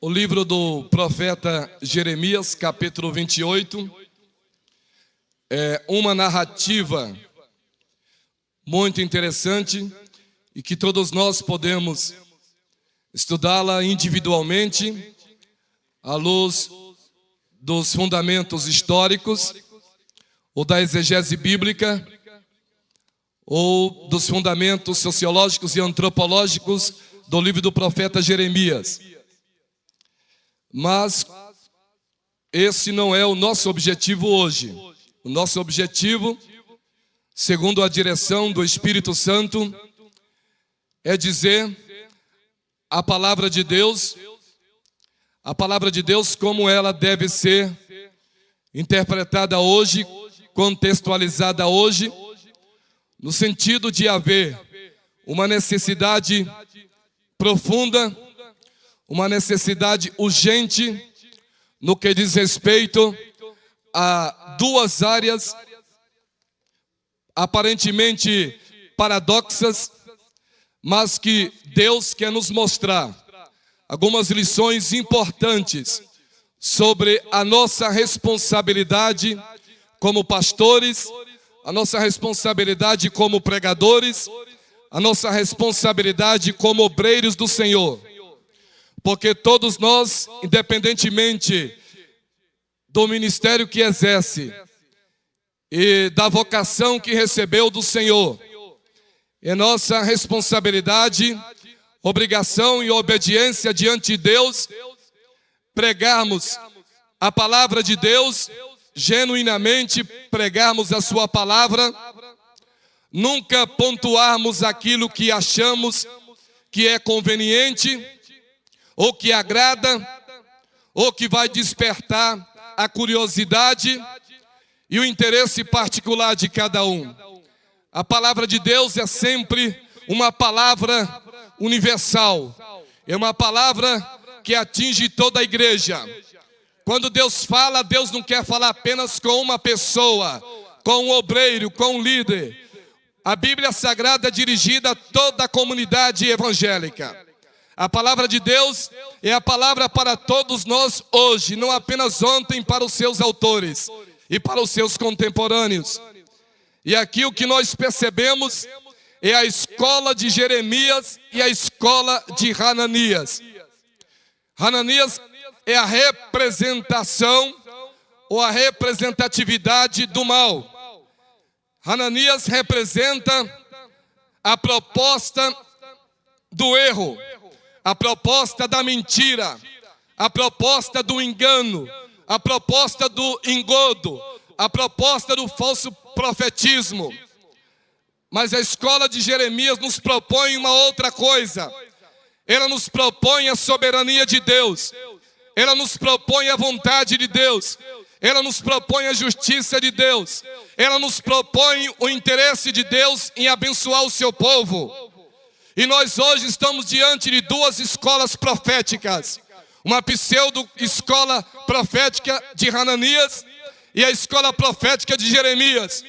O livro do profeta Jeremias, capítulo 28, é uma narrativa muito interessante e que todos nós podemos estudá-la individualmente, à luz dos fundamentos históricos, ou da exegese bíblica, ou dos fundamentos sociológicos e antropológicos do livro do profeta Jeremias. Mas esse não é o nosso objetivo hoje. O nosso objetivo, segundo a direção do Espírito Santo, é dizer a palavra de Deus como ela deve ser interpretada hoje, contextualizada hoje, no sentido de haver uma necessidade profunda, uma necessidade urgente no que diz respeito a duas áreas aparentemente paradoxas, mas que Deus quer nos mostrar algumas lições importantes sobre a nossa responsabilidade como pastores, a nossa responsabilidade como pregadores, a nossa responsabilidade como obreiros do Senhor. Porque todos nós, independentemente do ministério que exerce e da vocação que recebeu do Senhor, é nossa responsabilidade, obrigação e obediência diante de Deus pregarmos a palavra de Deus, genuinamente pregarmos a sua palavra, nunca pontuarmos aquilo que achamos que é conveniente, ou que agrada, ou que vai despertar a curiosidade e o interesse particular de cada um. A palavra de Deus é sempre uma palavra universal, é uma palavra que atinge toda a igreja. Quando Deus fala, Deus não quer falar apenas com uma pessoa, com um obreiro, com um líder. A Bíblia Sagrada é dirigida a toda a comunidade evangélica. A palavra de Deus é a palavra para todos nós hoje, não apenas ontem para os seus autores e para os seus contemporâneos. E aqui o que nós percebemos é a escola de Jeremias e a escola de Hananias. Hananias é a representação ou a representatividade do mal. Hananias representa a proposta do erro, a proposta da mentira, a proposta do engano, a proposta do engodo, a proposta do falso profetismo. Mas a escola de Jeremias nos propõe uma outra coisa. Ela nos propõe a soberania de Deus. Ela nos propõe a vontade de Deus. Ela nos propõe a justiça de Deus. Ela nos propõe o interesse de Deus em abençoar o seu povo. E nós hoje estamos diante de duas escolas proféticas. Uma pseudo-escola profética de Hananias e a escola profética de Jeremias.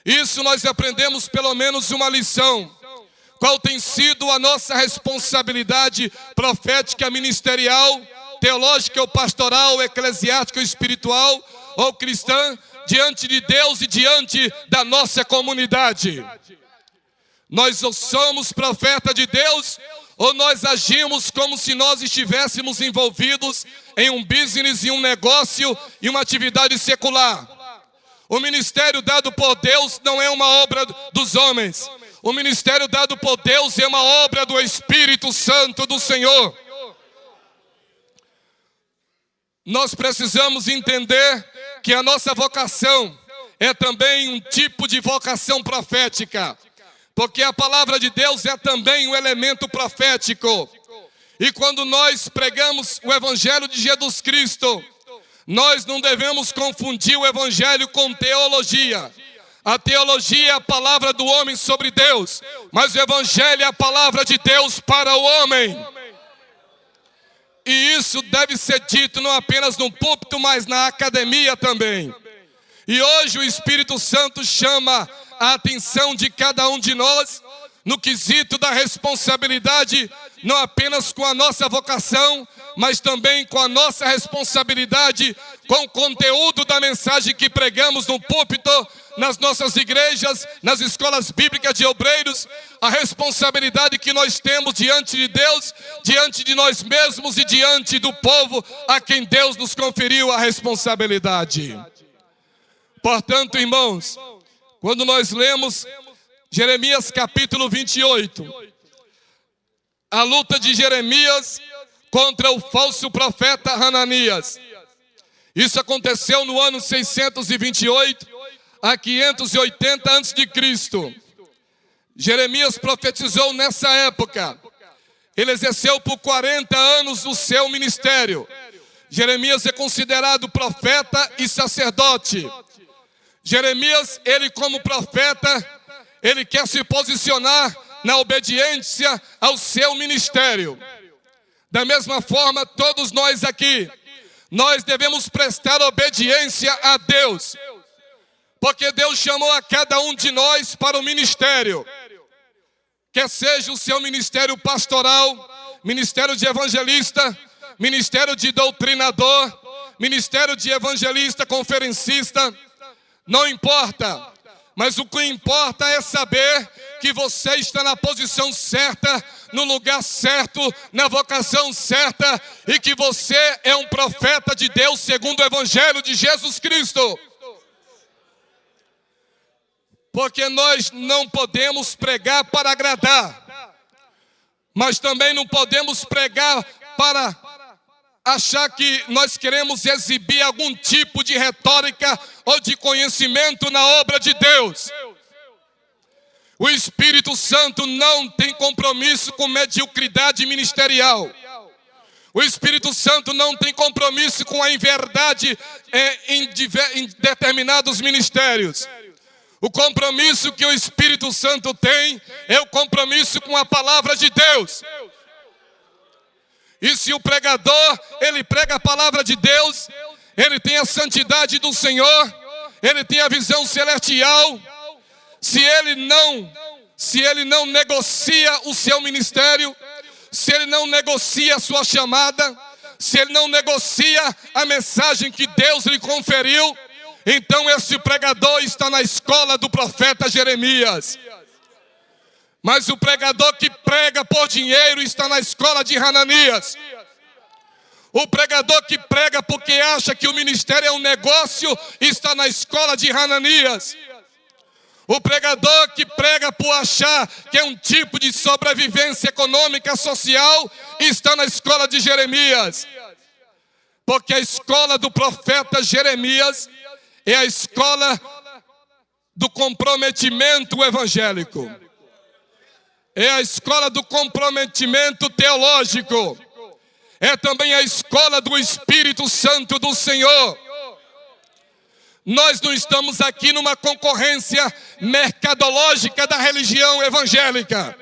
Isso nós aprendemos pelo menos uma lição. Qual tem sido a nossa responsabilidade profética, ministerial, teológica ou pastoral, eclesiástica ou espiritual ou cristã, diante de Deus e diante da nossa comunidade? Nós somos profeta de Deus ou nós agimos como se nós estivéssemos envolvidos em um business, em um negócio e uma atividade secular? O ministério dado por Deus não é uma obra dos homens. O ministério dado por Deus é uma obra do Espírito Santo do Senhor. Nós precisamos entender que a nossa vocação é também um tipo de vocação profética. Porque a palavra de Deus é também um elemento profético. E quando nós pregamos o Evangelho de Jesus Cristo, nós não devemos confundir o Evangelho com teologia. A teologia é a palavra do homem sobre Deus, mas o Evangelho é a palavra de Deus para o homem. E isso deve ser dito não apenas no púlpito, mas na academia também. E hoje o Espírito Santo chama a atenção de cada um de nós no quesito da responsabilidade, não apenas com a nossa vocação, mas também com a nossa responsabilidade, com o conteúdo da mensagem que pregamos no púlpito, nas nossas igrejas, nas escolas bíblicas de obreiros, a responsabilidade que nós temos diante de Deus, diante de nós mesmos e diante do povo a quem Deus nos conferiu a responsabilidade. Portanto, irmãos, quando nós lemos Jeremias capítulo 28, a luta de Jeremias contra o falso profeta Hananias. Isso aconteceu no ano 628 a 580 a.C. Jeremias profetizou nessa época. Ele exerceu por 40 anos o seu ministério. Jeremias é considerado profeta e sacerdote. Jeremias, ele como profeta, ele quer se posicionar na obediência ao seu ministério. Da mesma forma, todos nós aqui, nós devemos prestar obediência a Deus, porque Deus chamou a cada um de nós para o ministério, quer seja o seu ministério pastoral, ministério de evangelista, ministério de doutrinador, ministério de evangelista, conferencista, não importa. Mas o que importa é saber que você está na posição certa, no lugar certo, na vocação certa, e que você é um profeta de Deus segundo o Evangelho de Jesus Cristo. Porque nós não podemos pregar para agradar, mas também não podemos pregar para achar que nós queremos exibir algum tipo de retórica ou de conhecimento na obra de Deus. O Espírito Santo não tem compromisso com mediocridade ministerial. O Espírito Santo não tem compromisso com a inverdade em determinados ministérios. O compromisso que o Espírito Santo tem é o compromisso com a palavra de Deus. E se o pregador, ele prega a palavra de Deus, ele tem a santidade do Senhor, ele tem a visão celestial, se ele não negocia o seu ministério, se ele não negocia a sua chamada, se ele não negocia a mensagem que Deus lhe conferiu, então esse pregador está na escola do profeta Jeremias. Mas o pregador que prega por dinheiro está na escola de Hananias. O pregador que prega porque acha que o ministério é um negócio está na escola de Hananias. O pregador que prega por achar que é um tipo de sobrevivência econômica, social, está na escola de Jeremias. Porque a escola do profeta Jeremias é a escola do comprometimento evangélico. É a escola do comprometimento teológico. É também a escola do Espírito Santo do Senhor. Nós não estamos aqui numa concorrência mercadológica da religião evangélica.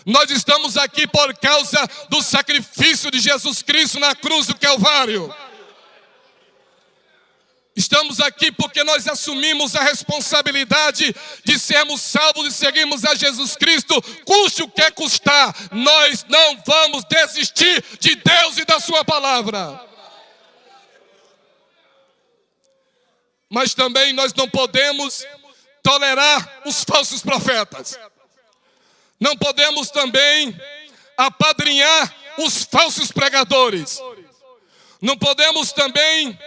Nós estamos aqui por causa do sacrifício de Jesus Cristo na cruz do Calvário. Estamos aqui porque nós assumimos a responsabilidade de sermos salvos e seguirmos a Jesus Cristo, custe o que custar. Nós não vamos desistir de Deus e da sua palavra. Mas também nós não podemos tolerar os falsos profetas. Não podemos também apadrinhar os falsos pregadores. Não podemos também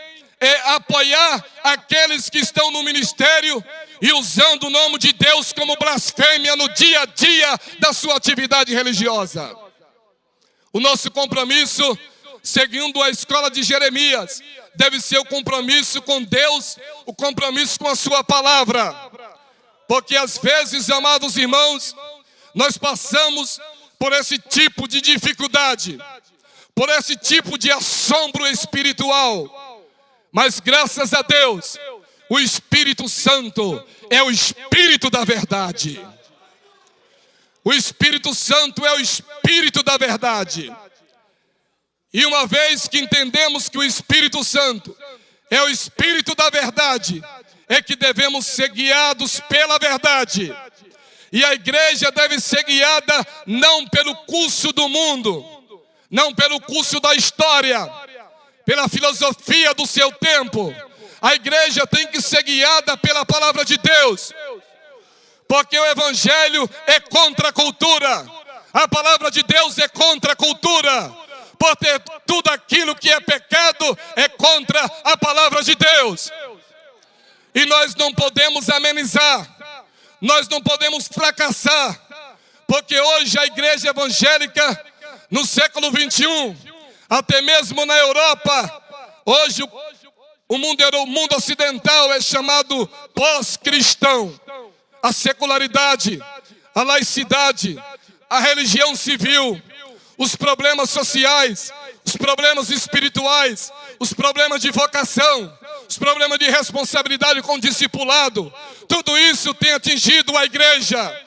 apoiar aqueles que estão no ministério e usando o nome de Deus como blasfêmia no dia a dia da sua atividade religiosa. O nosso compromisso, seguindo a escola de Jeremias, deve ser o compromisso com Deus, o compromisso com a sua palavra. Porque às vezes, amados irmãos, nós passamos por esse tipo de dificuldade, por esse tipo de assombro espiritual. Mas graças a Deus, o Espírito Santo é o Espírito da verdade. O Espírito Santo é o Espírito da verdade. E uma vez que entendemos que o Espírito Santo é o Espírito da verdade, é que devemos ser guiados pela verdade. E a igreja deve ser guiada não pelo curso do mundo, não pelo curso da história, pela filosofia do seu tempo. A igreja tem que ser guiada pela palavra de Deus, porque o evangelho é contra a cultura. A palavra de Deus é contra a cultura, porque tudo aquilo que é pecado é contra a palavra de Deus. E nós não podemos amenizar, nós não podemos fracassar, porque hoje a igreja evangélica, no século 21, até mesmo na Europa, hoje o mundo ocidental é chamado pós-cristão. A secularidade, a laicidade, a religião civil, os problemas sociais, os problemas espirituais, os problemas de vocação, os problemas de responsabilidade com o discipulado, tudo isso tem atingido a igreja.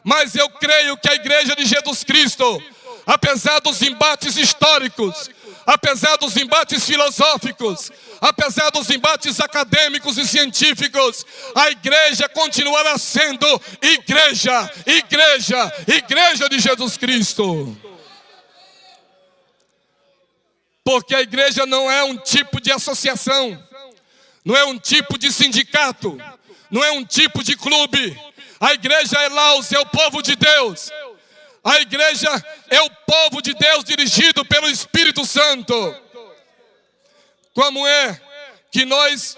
Mas eu creio que a igreja de Jesus Cristo, apesar dos embates históricos, apesar dos embates filosóficos, apesar dos embates acadêmicos e científicos, a igreja continuará sendo igreja, igreja, igreja de Jesus Cristo. Porque a igreja não é um tipo de associação, não é um tipo de sindicato, não é um tipo de clube. A igreja é Laos, é o povo de Deus. A igreja é o povo de Deus dirigido pelo Espírito Santo. Como é que nós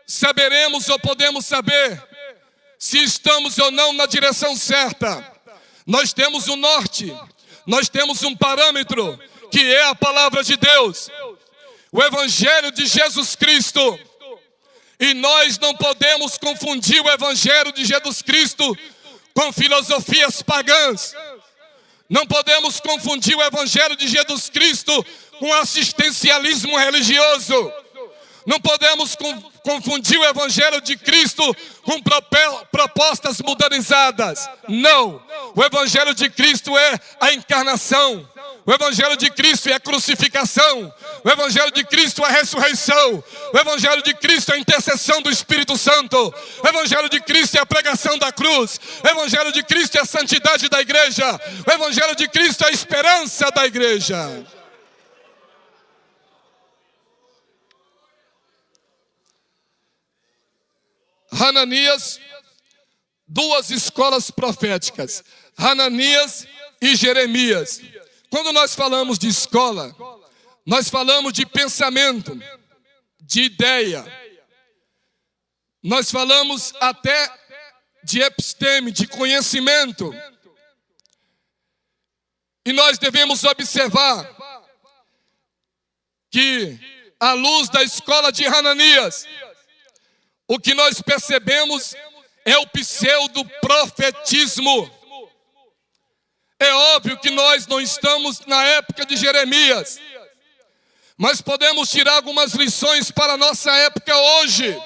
saberemos ou podemos saber se estamos ou não na direção certa? Nós temos um norte, nós temos um parâmetro, que é a palavra de Deus, o Evangelho de Jesus Cristo. E nós não podemos confundir o Evangelho de Jesus Cristo com filosofias pagãs. Não podemos confundir o Evangelho de Jesus Cristo com assistencialismo religioso. Não podemos confundir o Evangelho de Cristo com propostas modernizadas. Não. O Evangelho de Cristo é a encarnação. O Evangelho de Cristo é a crucificação. O Evangelho de Cristo é a ressurreição. O Evangelho de Cristo é a intercessão do Espírito Santo. O Evangelho de Cristo é a pregação da cruz. O Evangelho de Cristo é a santidade da igreja. O Evangelho de Cristo é a esperança da igreja. Hananias, duas escolas proféticas, Hananias e Jeremias. Quando nós falamos de escola, nós falamos de pensamento, de ideia. Nós falamos até de episteme, de conhecimento. E nós devemos observar que, à luz da escola de Hananias, o que nós percebemos é o pseudo-profetismo. É óbvio que nós não estamos na época de Jeremias, mas podemos tirar algumas lições para a nossa época hoje.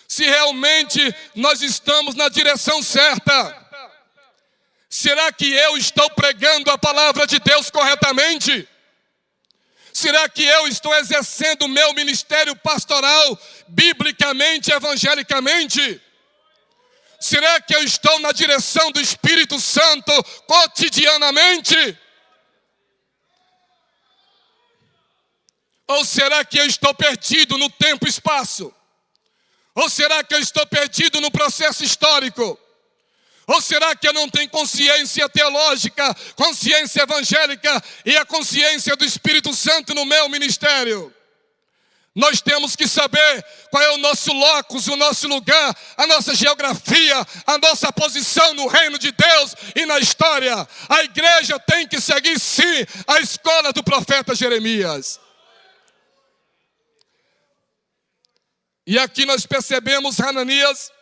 Se realmente nós estamos na direção certa. Será que eu estou pregando a palavra de Deus corretamente? Será que eu estou exercendo o meu ministério pastoral biblicamente, evangelicamente? Será que eu estou na direção do Espírito Santo cotidianamente? Ou será que eu estou perdido no tempo e espaço? Ou será que eu estou perdido no processo histórico? Ou será que eu não tenho consciência teológica, consciência evangélica e a consciência do Espírito Santo no meu ministério? Nós temos que saber qual é o nosso locus, o nosso lugar, a nossa geografia, a nossa posição no reino de Deus e na história. A igreja tem que seguir, sim, a escola do profeta Jeremias. E aqui nós percebemos Hananias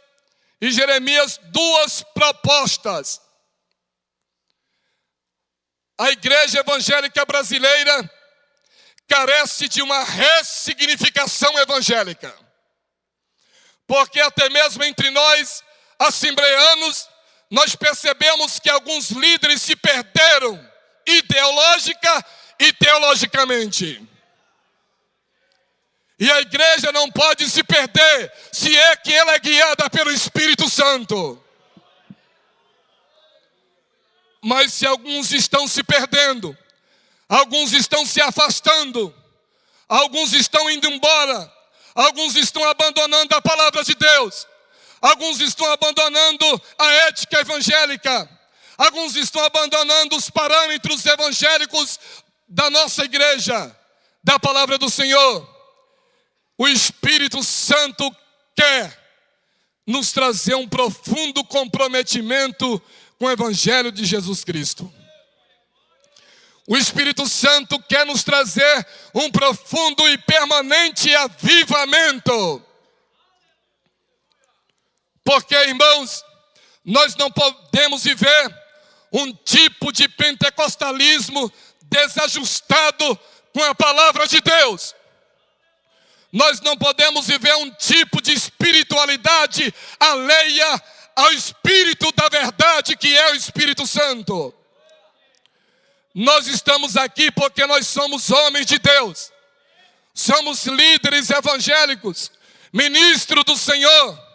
e Jeremias, duas propostas. A igreja evangélica brasileira carece de uma ressignificação evangélica. Porque até mesmo entre nós, assembleanos, nós percebemos que alguns líderes se perderam ideológica e teologicamente. E a igreja não pode se perder se é que ela é guiada pelo Espírito Santo. Mas se alguns estão se perdendo, Alguns estão se afastando, alguns estão indo embora, alguns estão abandonando a palavra de Deus, alguns estão abandonando a ética evangélica, alguns estão abandonando os parâmetros evangélicos da nossa igreja, da palavra do Senhor. O Espírito Santo quer nos trazer um profundo comprometimento com o Evangelho de Jesus Cristo. O Espírito Santo quer nos trazer um profundo e permanente avivamento. Porque, irmãos, nós não podemos viver um tipo de pentecostalismo desajustado com a palavra de Deus. Nós não podemos viver um tipo de espiritualidade alheia ao Espírito da verdade, que é o Espírito Santo. Nós estamos aqui porque nós somos homens de Deus. Somos líderes evangélicos, ministros do Senhor.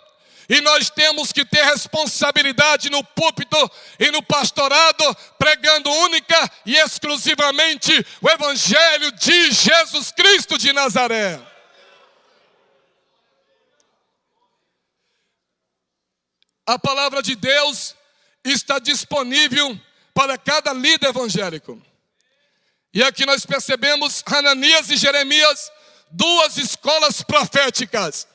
E nós temos que ter responsabilidade no púlpito e no pastorado, pregando única e exclusivamente o Evangelho de Jesus Cristo de Nazaré. A palavra de Deus está disponível para cada líder evangélico. E aqui nós percebemos Hananias e Jeremias, duas escolas proféticas.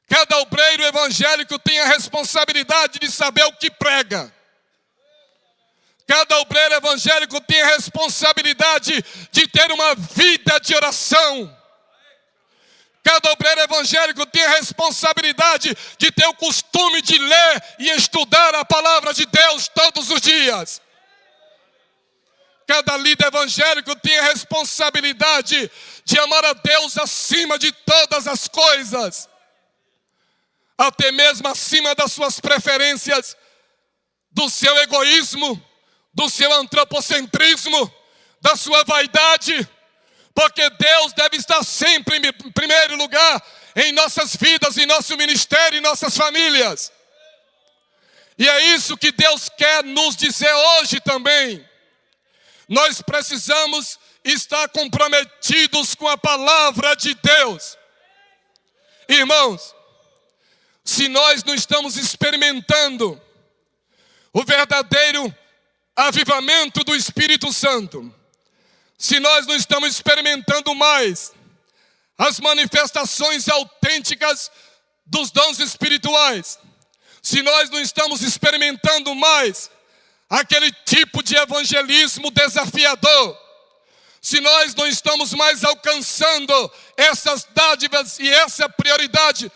Cada obreiro evangélico tem a responsabilidade de saber o que prega. Cada obreiro evangélico tem a responsabilidade de ter uma vida de oração. Cada obreiro evangélico tem a responsabilidade de ter o costume de ler e estudar a palavra de Deus todos os dias. Cada líder evangélico tem a responsabilidade de amar a Deus acima de todas as coisas, até mesmo acima das suas preferências, do seu egoísmo, do seu antropocentrismo, da sua vaidade, porque Deus deve estar sempre em primeiro lugar em nossas vidas, em nosso ministério, em nossas famílias. E é isso que Deus quer nos dizer hoje também. Nós precisamos estar comprometidos com a palavra de Deus. Irmãos, se nós não estamos experimentando o verdadeiro avivamento do Espírito Santo, se nós não estamos experimentando mais as manifestações autênticas dos dons espirituais, se nós não estamos experimentando mais aquele tipo de evangelismo desafiador, se nós não estamos mais alcançando essas dádivas e essa prioridade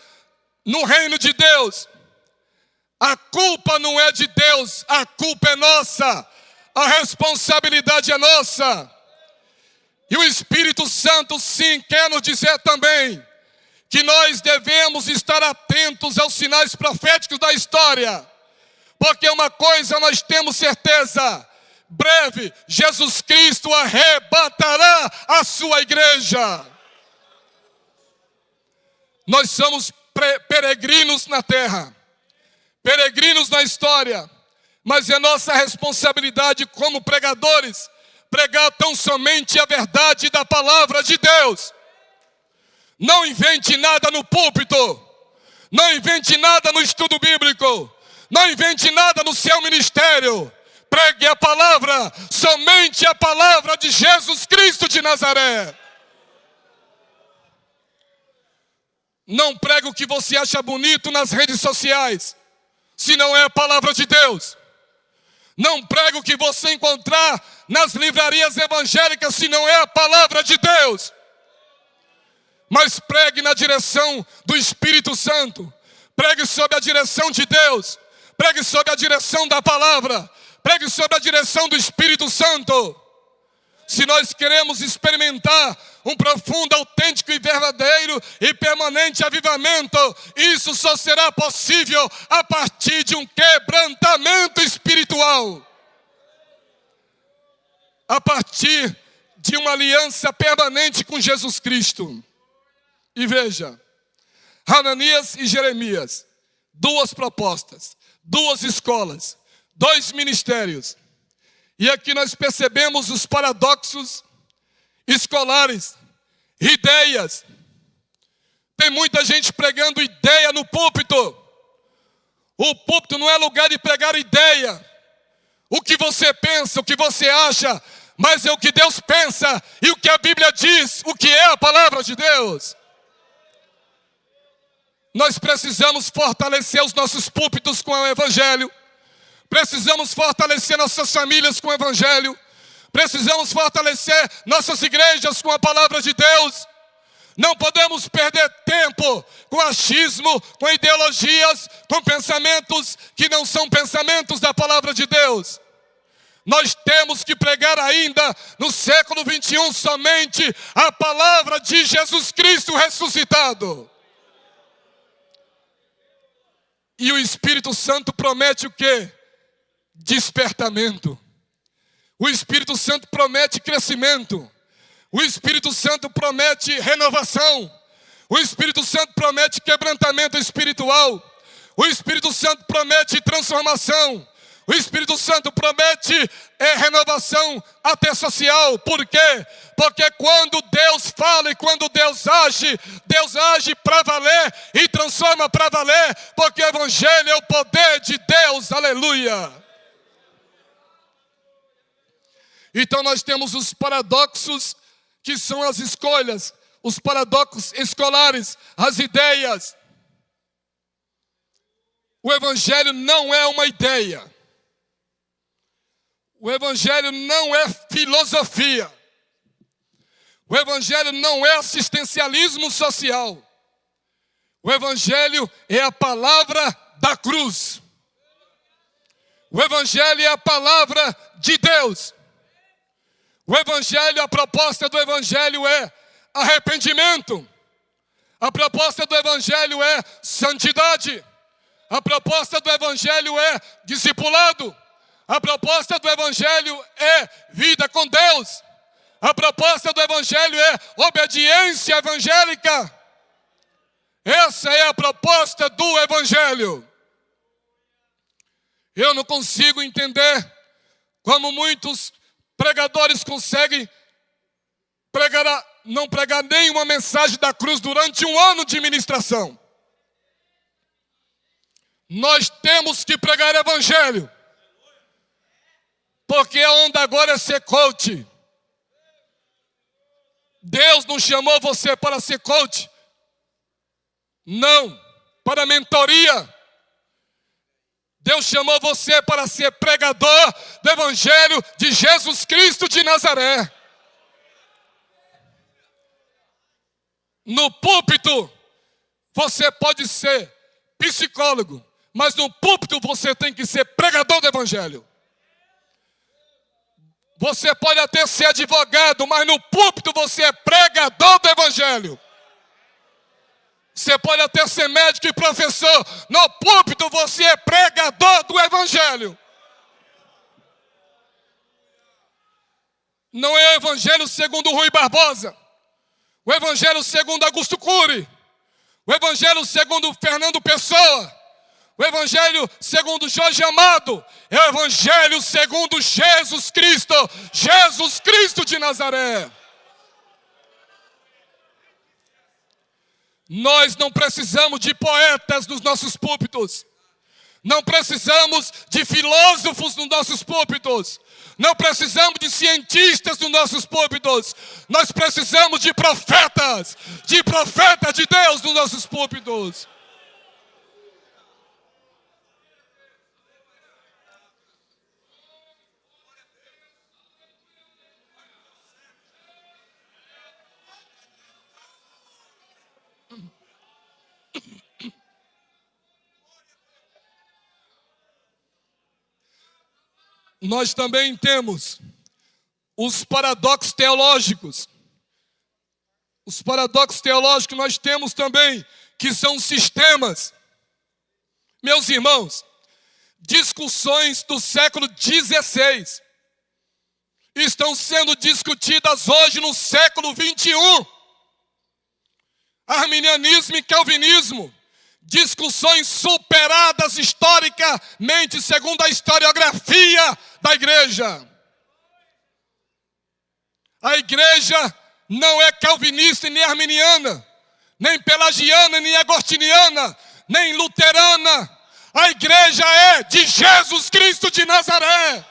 no reino de Deus, a culpa não é de Deus, a culpa é nossa, a responsabilidade é nossa. E o Espírito Santo sim quer nos dizer também que nós devemos estar atentos aos sinais proféticos da história, porque uma coisa nós temos certeza: breve Jesus Cristo arrebatará a sua igreja. Nós somos peregrinos na terra, peregrinos na história, mas é nossa responsabilidade como pregadores pregar tão somente a verdade da palavra de Deus. Não invente nada no púlpito, não invente nada no estudo bíblico, não invente nada no seu ministério. Pregue a palavra, somente a palavra de Jesus Cristo de Nazaré. Não pregue o que você acha bonito nas redes sociais, se não é a palavra de Deus. Não pregue o que você encontrar nas livrarias evangélicas, se não é a palavra de Deus. Mas pregue na direção do Espírito Santo. Pregue sob a direção de Deus. Pregue sob a direção da palavra. Pregue sob a direção do Espírito Santo. Se nós queremos experimentar um profundo, autêntico e verdadeiro e permanente avivamento, isso só será possível a partir de um quebrantamento espiritual. A partir de uma aliança permanente com Jesus Cristo. E veja, Hananias e Jeremias, duas propostas, duas escolas, dois ministérios. E aqui nós percebemos os paradoxos escolares, ideias. Tem muita gente pregando ideia no púlpito. O púlpito não é lugar de pregar ideia. O que você pensa, o que você acha, mas é o que Deus pensa e o que a Bíblia diz, o que é a palavra de Deus. Nós precisamos fortalecer os nossos púlpitos com o Evangelho. Precisamos fortalecer nossas famílias com o Evangelho. Precisamos fortalecer nossas igrejas com a palavra de Deus. Não podemos perder tempo com achismo, com ideologias, com pensamentos que não são pensamentos da palavra de Deus. Nós temos que pregar ainda no século 21 somente a palavra de Jesus Cristo ressuscitado. E o Espírito Santo promete o quê? Despertamento. O Espírito Santo promete crescimento. O Espírito Santo promete renovação. O Espírito Santo promete quebrantamento espiritual. O Espírito Santo promete transformação. O Espírito Santo promete renovação até social. Por quê? Porque quando Deus fala e quando Deus age para valer e transforma para valer, porque o Evangelho é o poder de Deus, aleluia. Então nós temos os paradoxos, que são as escolhas, os paradoxos escolares, as ideias. O Evangelho não é uma ideia. O Evangelho não é filosofia. O Evangelho não é assistencialismo social. O Evangelho é a palavra da cruz. O Evangelho é a palavra de Deus. O Evangelho, a proposta do Evangelho é arrependimento. A proposta do Evangelho é santidade. A proposta do Evangelho é discipulado. A proposta do Evangelho é vida com Deus. A proposta do Evangelho é obediência evangélica. Essa é a proposta do Evangelho. Eu não consigo entender como muitos pregadores conseguem não pregar nenhuma mensagem da cruz durante um ano de ministração. Nós temos que pregar Evangelho. Porque a onda agora é ser coach. Deus não chamou você para ser coach. Não, para mentoria. Deus chamou você para ser pregador do Evangelho de Jesus Cristo de Nazaré. No púlpito, você pode ser psicólogo, mas no púlpito você tem que ser pregador do Evangelho. Você pode até ser advogado, mas no púlpito você é pregador do Evangelho. Você pode até ser médico e professor, no púlpito você é pregador do Evangelho. Não é o Evangelho segundo Rui Barbosa, o Evangelho segundo Augusto Cury, o Evangelho segundo Fernando Pessoa, o Evangelho segundo Jorge Amado, é o Evangelho segundo Jesus Cristo de Nazaré. Nós não precisamos de poetas nos nossos púlpitos. Não precisamos de filósofos nos nossos púlpitos. Não precisamos de cientistas nos nossos púlpitos. Nós precisamos de profetas de Deus nos nossos púlpitos. Nós também temos os paradoxos teológicos. Os paradoxos teológicos nós temos também, que são sistemas. Meus irmãos, discussões do século XVI estão sendo discutidas hoje no século XXI. Arminianismo e calvinismo. Discussões superadas historicamente segundo a historiografia da igreja. A igreja não é calvinista e nem arminiana, nem pelagiana, nem agostiniana, nem luterana. A igreja é de Jesus Cristo de Nazaré.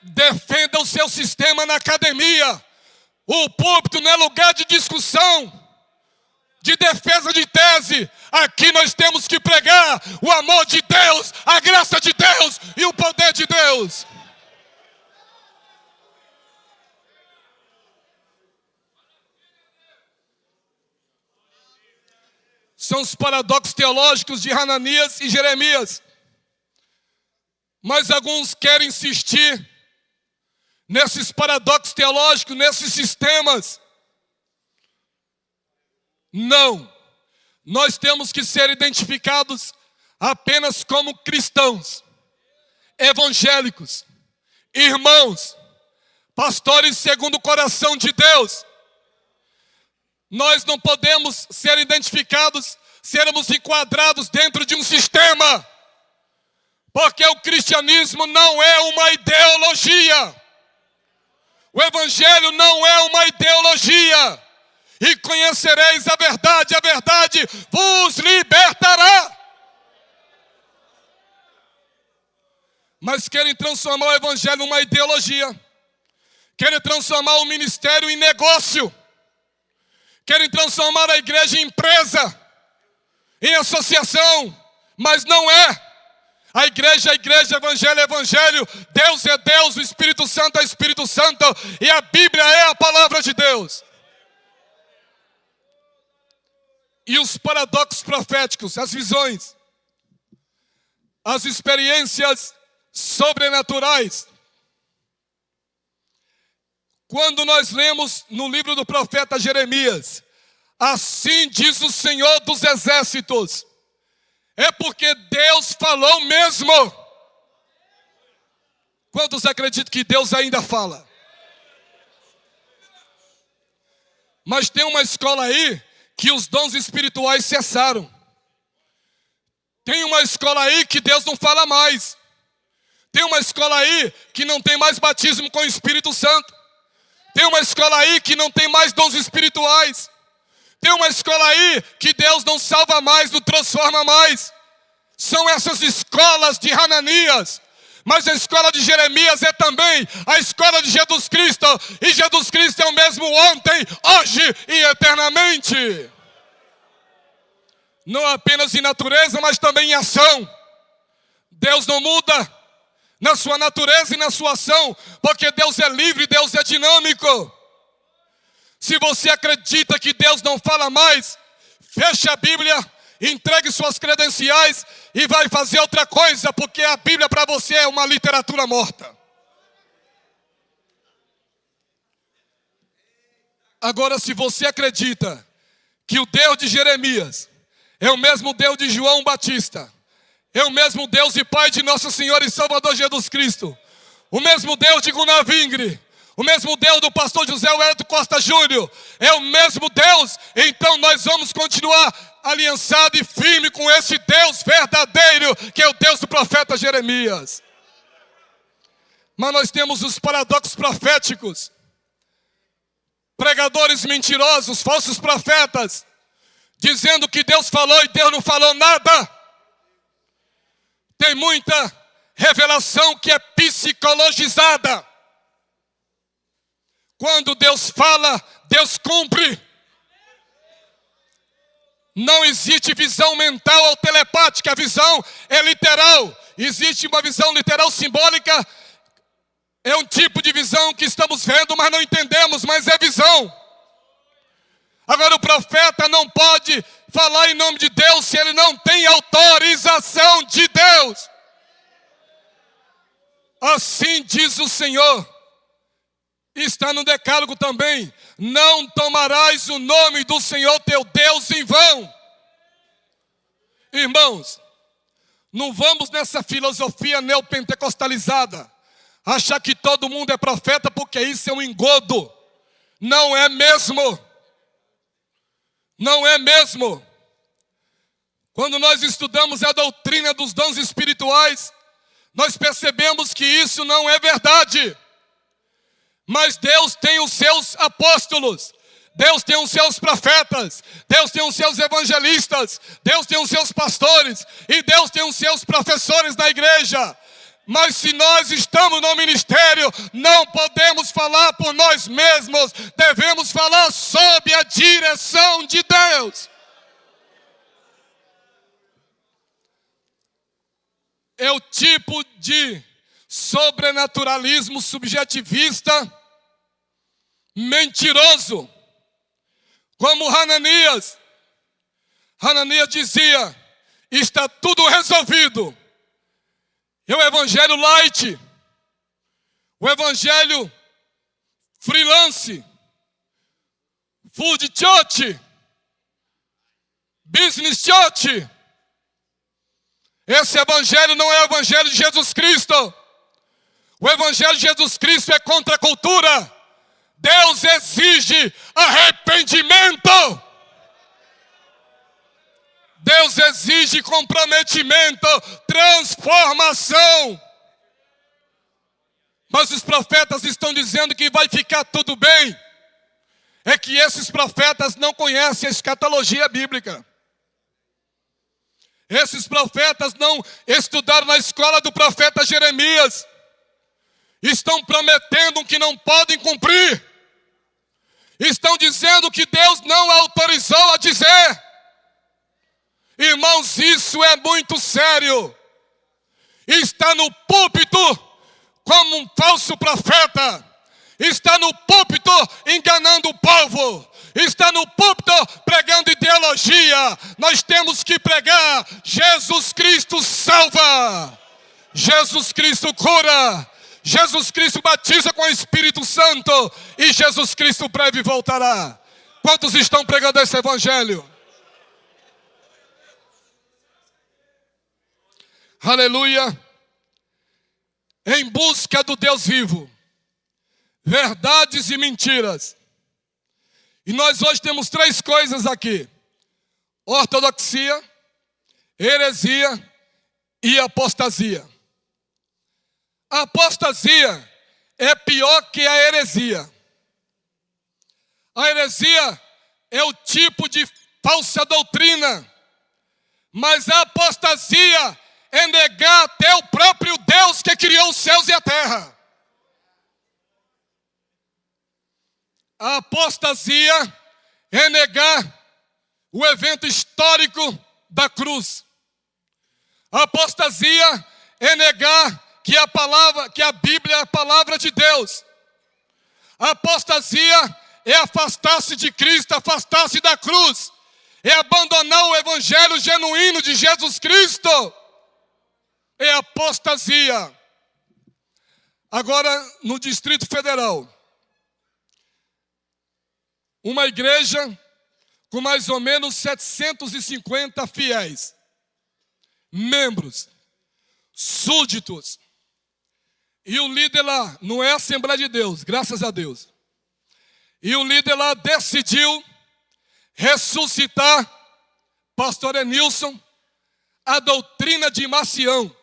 Defenda o seu sistema na academia. O púlpito não é lugar de discussão, de defesa de tese. Aqui nós temos que pregar o amor de Deus, a graça de Deus e o poder de Deus. São os paradoxos teológicos de Hananias e Jeremias. Mas alguns querem insistir nesses paradoxos teológicos, nesses sistemas. Não. Nós temos que ser identificados apenas como cristãos, evangélicos, irmãos, pastores segundo o coração de Deus. Nós não podemos ser identificados, sermos enquadrados dentro de um sistema, porque o cristianismo não é uma ideologia. O evangelho não é uma ideologia. E conhecereis a verdade vos libertará. Mas querem transformar o evangelho numa ideologia. Querem transformar o ministério em negócio. Querem transformar a igreja em empresa, em associação. Mas não é. A igreja é igreja, evangelho é evangelho. Deus é Deus, o Espírito Santo é Espírito Santo. E a Bíblia é a palavra de Deus. E os paradoxos proféticos, as visões, as experiências sobrenaturais. Quando nós lemos no livro do profeta Jeremias, assim diz o Senhor dos Exércitos, é porque Deus falou mesmo. Quantos acreditam que Deus ainda fala? Mas tem uma escola aí que os dons espirituais cessaram. Tem uma escola aí que Deus não fala mais. Tem uma escola aí que não tem mais batismo com o Espírito Santo. Tem uma escola aí que não tem mais dons espirituais. Tem uma escola aí que Deus não salva mais, não transforma mais. São essas escolas de Hananias. Mas a escola de Jeremias é também a escola de Jesus Cristo. E Jesus Cristo é o mesmo ontem, hoje e eternamente. Não apenas em natureza, mas também em ação. Deus não muda na sua natureza e na sua ação, porque Deus é livre, Deus é dinâmico. Se você acredita que Deus não fala mais, feche a Bíblia, entregue suas credenciais e vai fazer outra coisa, porque a Bíblia para você é uma literatura morta. Agora, se você acredita que o Deus de Jeremias é o mesmo Deus de João Batista, é o mesmo Deus e Pai de nosso Senhor e Salvador Jesus Cristo, o mesmo Deus de Gunnar Vingre, o mesmo Deus do pastor José Wellington Costa Júnior, é o mesmo Deus, então nós vamos continuar aliançado e firme com esse Deus verdadeiro, que é o Deus do profeta Jeremias. Mas nós temos os paradoxos proféticos, pregadores mentirosos, falsos profetas, dizendo que Deus falou e Deus não falou nada. Tem muita revelação que é psicologizada. Quando Deus fala, Deus cumpre. Não existe visão mental ou telepática, a visão é literal. Existe uma visão literal simbólica, é um tipo de visão que estamos vendo, mas não entendemos, mas é visão. Agora o profeta não pode falar em nome de Deus se ele não tem autorização de Deus. Assim diz o Senhor. Está no decálogo também: não tomarás o nome do Senhor teu Deus em vão. Irmãos, não vamos nessa filosofia neopentecostalizada, achar que todo mundo é profeta, porque isso é um engodo. Não é mesmo. Não é mesmo. Quando nós estudamos a doutrina dos dons espirituais, nós percebemos que isso não é verdade. Mas Deus tem os seus apóstolos, Deus tem os seus profetas, Deus tem os seus evangelistas, Deus tem os seus pastores e Deus tem os seus professores na igreja. Mas se nós estamos no ministério, não podemos falar por nós mesmos, devemos falar sob a direção de Deus. É o tipo de sobrenaturalismo subjetivista, mentiroso, como Hananias. Hananias dizia: está tudo resolvido. É o evangelho light, o evangelho freelance, food church, business church. Esse evangelho não é o evangelho de Jesus Cristo. O evangelho de Jesus Cristo é contra a cultura. Deus exige arrependimento. Deus exige comprometimento, transformação. Mas os profetas estão dizendo que vai ficar tudo bem. É que esses profetas não conhecem a escatologia bíblica. Esses profetas não estudaram na escola do profeta Jeremias. Estão prometendo o que não podem cumprir. Estão dizendo que Deus não autorizou a dizer. Irmãos, isso é muito sério. Está no púlpito como um falso profeta. Está no púlpito enganando o povo. Está no púlpito pregando ideologia. Nós temos que pregar: Jesus Cristo salva, Jesus Cristo cura, Jesus Cristo batiza com o Espírito Santo e Jesus Cristo breve voltará. Quantos estão pregando esse evangelho? Aleluia. Em busca do Deus vivo, verdades e mentiras. E nós hoje temos três coisas aqui: ortodoxia, heresia e apostasia. A apostasia é pior que a heresia. A heresia é o tipo de falsa doutrina, mas a apostasia é negar até o próprio Deus que criou os céus e a terra. A apostasia é negar o evento histórico da cruz. A apostasia é negar que a Bíblia é a palavra de Deus. A apostasia é afastar-se de Cristo, afastar-se da cruz. É abandonar o evangelho genuíno de Jesus Cristo. É apostasia. Agora, no Distrito Federal, uma igreja com mais ou menos 750 fiéis, membros, súditos. E o líder lá, não é a Assembleia de Deus, graças a Deus. E o líder lá decidiu ressuscitar, pastor Enilson, a doutrina de Marcião.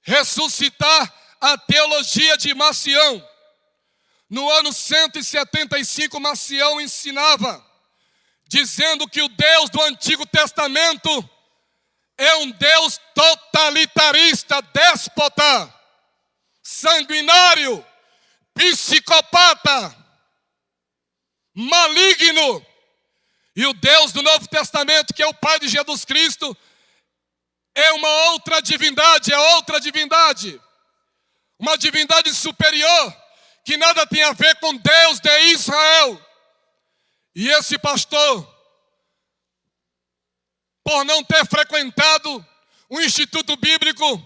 Ressuscitar a teologia de Marcião. No ano 175, Marcião ensinava, dizendo que o Deus do Antigo Testamento é um Deus totalitarista, déspota, sanguinário, psicopata, maligno. E o Deus do Novo Testamento, que é o Pai de Jesus Cristo, é uma outra divindade, uma divindade superior, que nada tem a ver com Deus de Israel. E esse pastor, por não ter frequentado o Instituto Bíblico,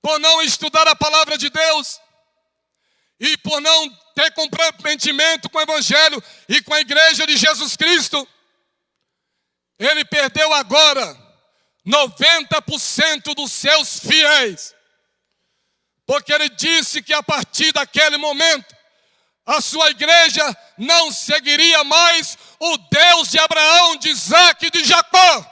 por não estudar a palavra de Deus, e por não ter comprometimento com o Evangelho e com a igreja de Jesus Cristo, ele perdeu agora 90% dos seus fiéis. Porque ele disse que a partir daquele momento, a sua igreja não seguiria mais o Deus de Abraão, de Isaque e de Jacó,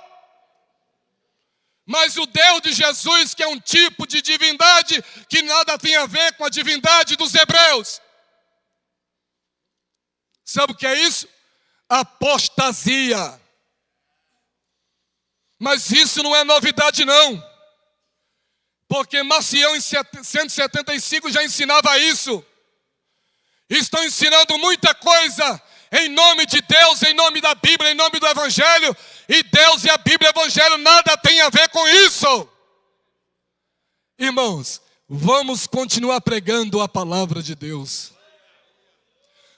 mas o Deus de Jesus, que é um tipo de divindade que nada tem a ver com a divindade dos hebreus. Sabe o que é isso? Apostasia. Mas isso não é novidade não, porque Marcião em 175 já ensinava isso. Estão ensinando muita coisa em nome de Deus, em nome da Bíblia, em nome do Evangelho, e Deus e a Bíblia e o Evangelho nada tem a ver com isso. Irmãos, vamos continuar pregando a palavra de Deus.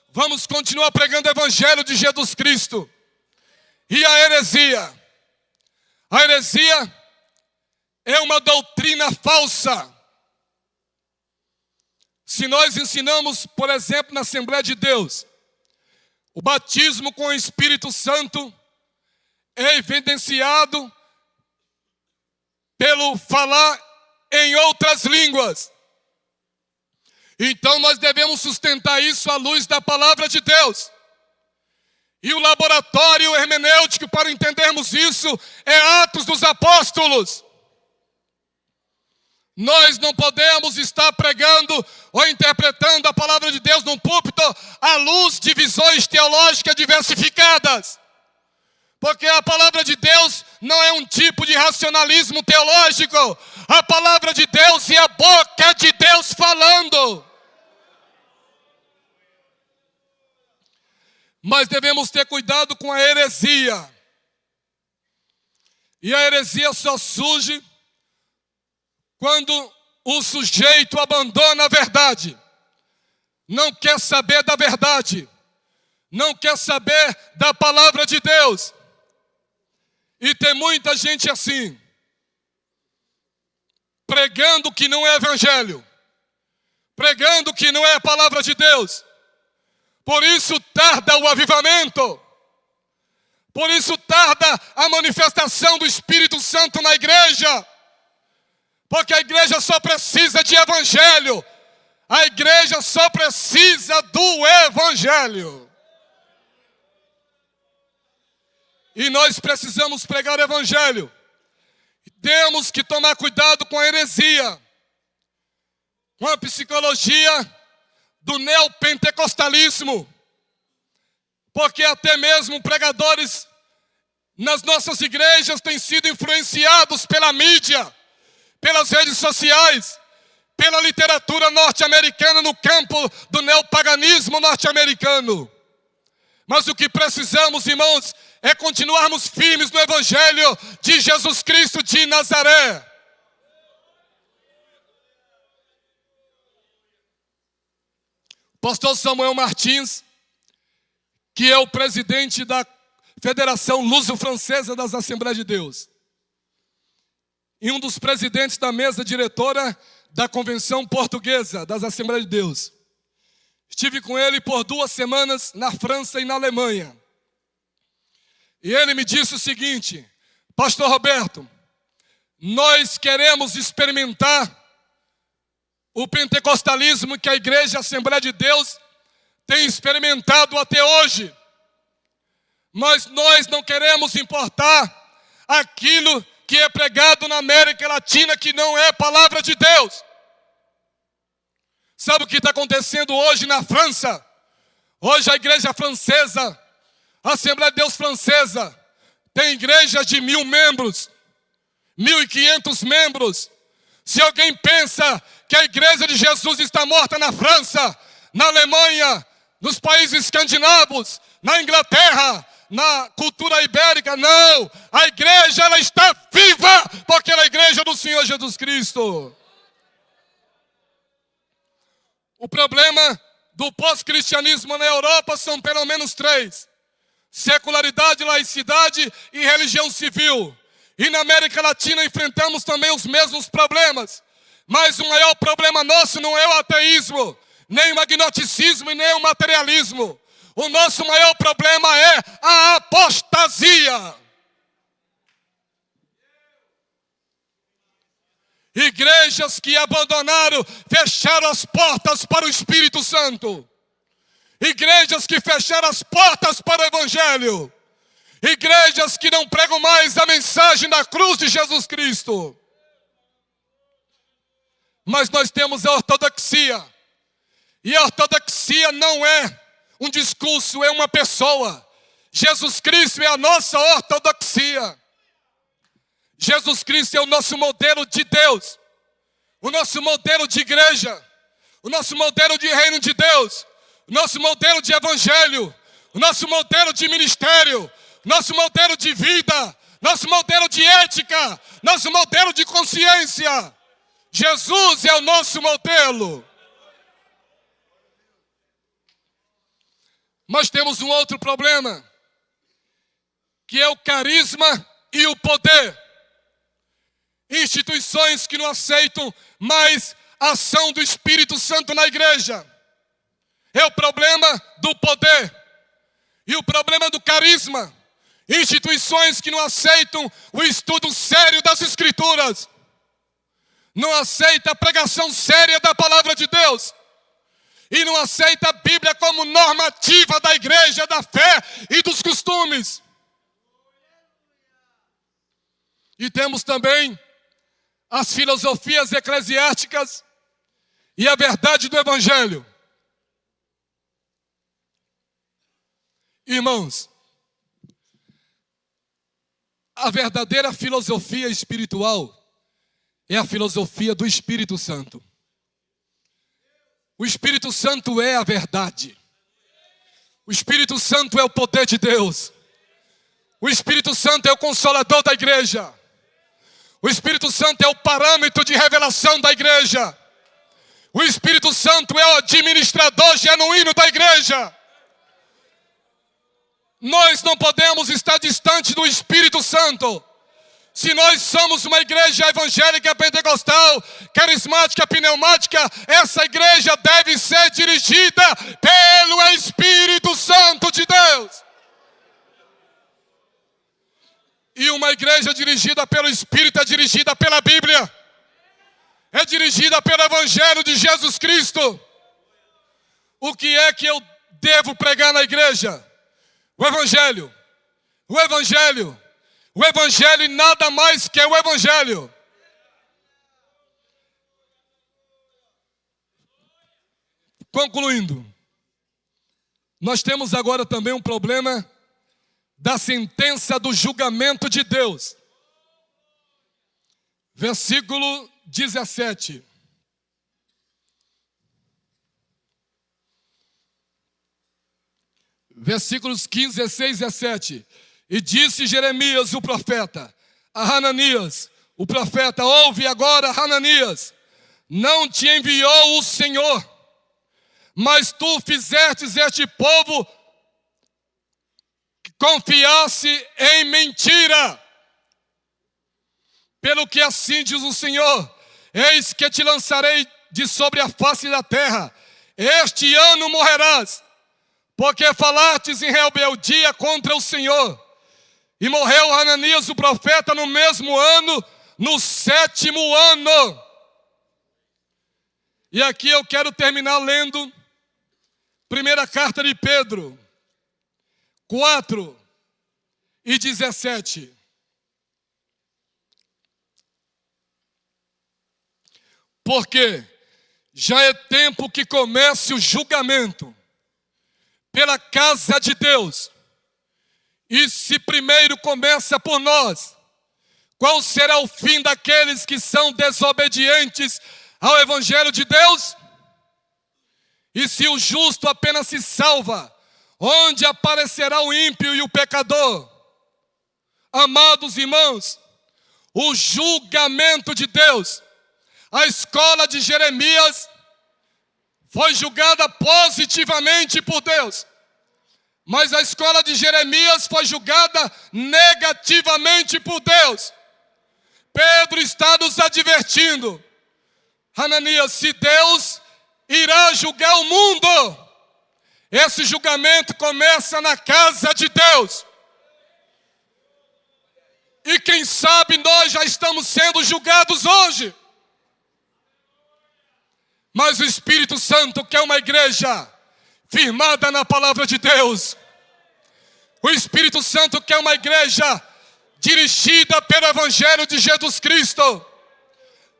Vamos continuar pregando o Evangelho de Jesus Cristo. E a heresia? A heresia é uma doutrina falsa. Se nós ensinamos, por exemplo, na Assembleia de Deus, o batismo com o Espírito Santo é evidenciado pelo falar em outras línguas. Então nós devemos sustentar isso à luz da palavra de Deus. E o laboratório hermenêutico para entendermos isso é Atos dos Apóstolos. Nós não podemos estar pregando ou interpretando a palavra de Deus num púlpito à luz de visões teológicas diversificadas. Porque a palavra de Deus não é um tipo de racionalismo teológico. A palavra de Deus é a boca de Deus falando. Mas devemos ter cuidado com a heresia. E a heresia só surge quando o sujeito abandona a verdade. Não quer saber da verdade. Não quer saber da palavra de Deus. E tem muita gente assim, pregando que não é evangelho, pregando que não é a palavra de Deus. Por isso tarda o avivamento, por isso tarda a manifestação do Espírito Santo na igreja, porque a igreja só precisa de evangelho, a igreja só precisa do evangelho. E nós precisamos pregar o evangelho. Temos que tomar cuidado com a heresia, com a psicologia do neopentecostalismo, porque até mesmo pregadores nas nossas igrejas têm sido influenciados pela mídia, pelas redes sociais, pela literatura norte-americana no campo do neopaganismo norte-americano. Mas o que precisamos, irmãos, é continuarmos firmes no Evangelho de Jesus Cristo de Nazaré. Pastor Samuel Martins, que é o presidente da Federação Luso-Francesa das Assembleias de Deus, e um dos presidentes da mesa diretora da Convenção Portuguesa das Assembleias de Deus. Estive com ele por 2 semanas na França e na Alemanha. E ele me disse o seguinte: Pastor Roberto, nós queremos experimentar o pentecostalismo que a Igreja Assembleia de Deus tem experimentado até hoje. Mas nós não queremos importar aquilo que é pregado na América Latina, que não é palavra de Deus. Sabe o que está acontecendo hoje na França? Hoje a igreja francesa, a Assembleia de Deus francesa, tem igrejas de 1.000 membros, 1.500 membros. Se alguém pensa que a igreja de Jesus está morta na França, na Alemanha, nos países escandinavos, na Inglaterra, na cultura ibérica, não. A igreja, ela está viva, porque ela é a igreja do Senhor Jesus Cristo. O problema do pós-cristianismo na Europa são pelo menos 3. Secularidade, laicidade e religião civil. E na América Latina enfrentamos também os mesmos problemas. Mas o maior problema nosso não é o ateísmo, nem o agnosticismo e nem o materialismo. O nosso maior problema é a apostasia. Igrejas que abandonaram, fecharam as portas para o Espírito Santo. igrejas que fecharam as portas para o Evangelho, igrejas que não pregam mais a mensagem da cruz de Jesus Cristo. Mas nós temos a ortodoxia, e a ortodoxia não é um discurso, é uma pessoa. Jesus Cristo é a nossa ortodoxia. Jesus Cristo é o nosso modelo de Deus, o nosso modelo de igreja, o nosso modelo de reino de Deus, o nosso modelo de evangelho, o nosso modelo de ministério, nosso modelo de vida, nosso modelo de ética, nosso modelo de consciência. Jesus é o nosso modelo. Mas temos um outro problema, que é o carisma e o poder. Instituições que não aceitam mais a ação do Espírito Santo na igreja. É o problema do poder e o problema do carisma. Instituições que não aceitam o estudo sério das Escrituras, não aceitam a pregação séria da palavra de Deus e não aceitam a Bíblia como normativa da igreja, da fé e dos costumes. E temos também as filosofias eclesiásticas e a verdade do Evangelho. Irmãos, a verdadeira filosofia espiritual é a filosofia do Espírito Santo. O Espírito Santo é a verdade. O Espírito Santo é o poder de Deus. O Espírito Santo é o consolador da igreja. O Espírito Santo é o parâmetro de revelação da igreja. O Espírito Santo é o administrador genuíno da igreja. Nós não podemos estar distante do Espírito Santo. Se nós somos uma igreja evangélica, pentecostal, carismática, pneumática, essa igreja deve ser dirigida pelo Espírito Santo de Deus. E uma igreja dirigida pelo Espírito é dirigida pela Bíblia. É dirigida pelo Evangelho de Jesus Cristo. O que é que eu devo pregar na igreja? O Evangelho. O Evangelho. O Evangelho e nada mais que o Evangelho. Concluindo, nós temos agora também um problema da sentença do julgamento de Deus. Versículo 17. Versículos 15, 16 e 17. E disse Jeremias, o profeta, a Hananias, o profeta: ouve agora, Hananias, não te enviou o Senhor, mas tu fizestes este povo que confiasse em mentira. Pelo que assim diz o Senhor: eis que te lançarei de sobre a face da terra, este ano morrerás, porque falastes em rebeldia contra o Senhor. E morreu Hananias o profeta no mesmo ano, no 7º ano. E aqui eu quero terminar lendo primeira carta de Pedro 4 e 17. Porque já é tempo que comece o julgamento pela casa de Deus. E se primeiro começa por nós, qual será o fim daqueles que são desobedientes ao Evangelho de Deus? E se o justo apenas se salva, onde aparecerá o ímpio e o pecador? Amados irmãos, o julgamento de Deus, a escola de Jeremias foi julgada positivamente por Deus. Mas a escola de Jeremias foi julgada negativamente por Deus. Pedro está nos advertindo: Hananias, se Deus irá julgar o mundo, esse julgamento começa na casa de Deus. E quem sabe nós já estamos sendo julgados hoje. Mas o Espírito Santo quer uma igreja firmada na palavra de Deus. O Espírito Santo quer uma igreja dirigida pelo Evangelho de Jesus Cristo.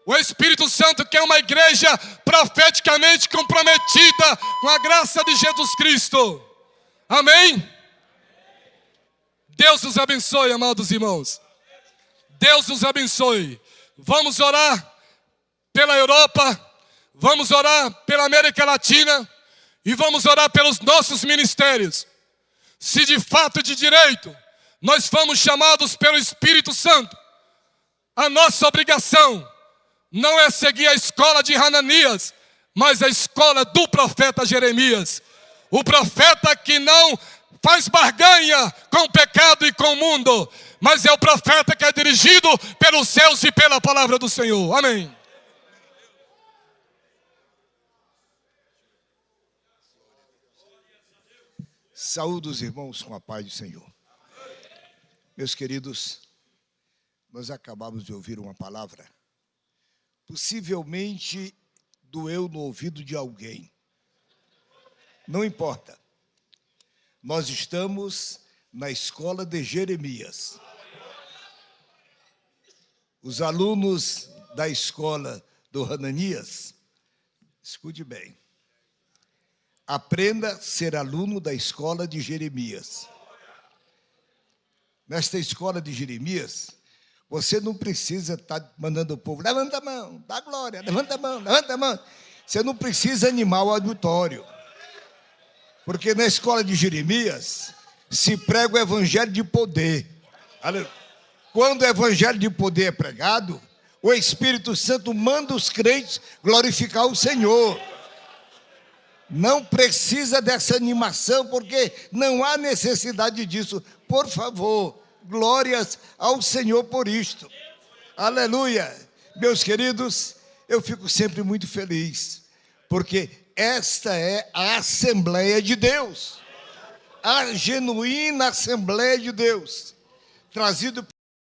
O Espírito Santo quer uma igreja profeticamente comprometida com a graça de Jesus Cristo. Amém? Deus nos abençoe, amados irmãos. Deus nos abençoe. Vamos orar pela Europa, vamos orar pela América Latina e vamos orar pelos nossos ministérios. Se de fato e de direito nós fomos chamados pelo Espírito Santo, a nossa obrigação não é seguir a escola de Hananias, mas a escola do profeta Jeremias. O profeta que não faz barganha com o pecado e com o mundo, mas é o profeta que é dirigido pelos céus e pela palavra do Senhor. Amém. Saúdo os irmãos com a paz do Senhor. Meus queridos, nós acabamos de ouvir uma palavra, possivelmente doeu no ouvido de alguém. Não importa. Nós estamos na escola de Jeremias. Os alunos da escola do Hananias, escute bem. Aprenda a ser aluno da escola de Jeremias. Nesta escola de Jeremias, você não precisa estar mandando o povo, levanta a mão, dá glória, levanta a mão, levanta a mão. Você não precisa animar o auditório. Porque na escola de Jeremias se prega o evangelho de poder. Quando o evangelho de poder é pregado, o Espírito Santo manda os crentes glorificar o Senhor. Não precisa dessa animação, porque não há necessidade disso. Por favor, glórias ao Senhor por isto. Aleluia. Meus queridos, eu fico sempre muito feliz, porque esta é a Assembleia de Deus. A genuína Assembleia de Deus, trazido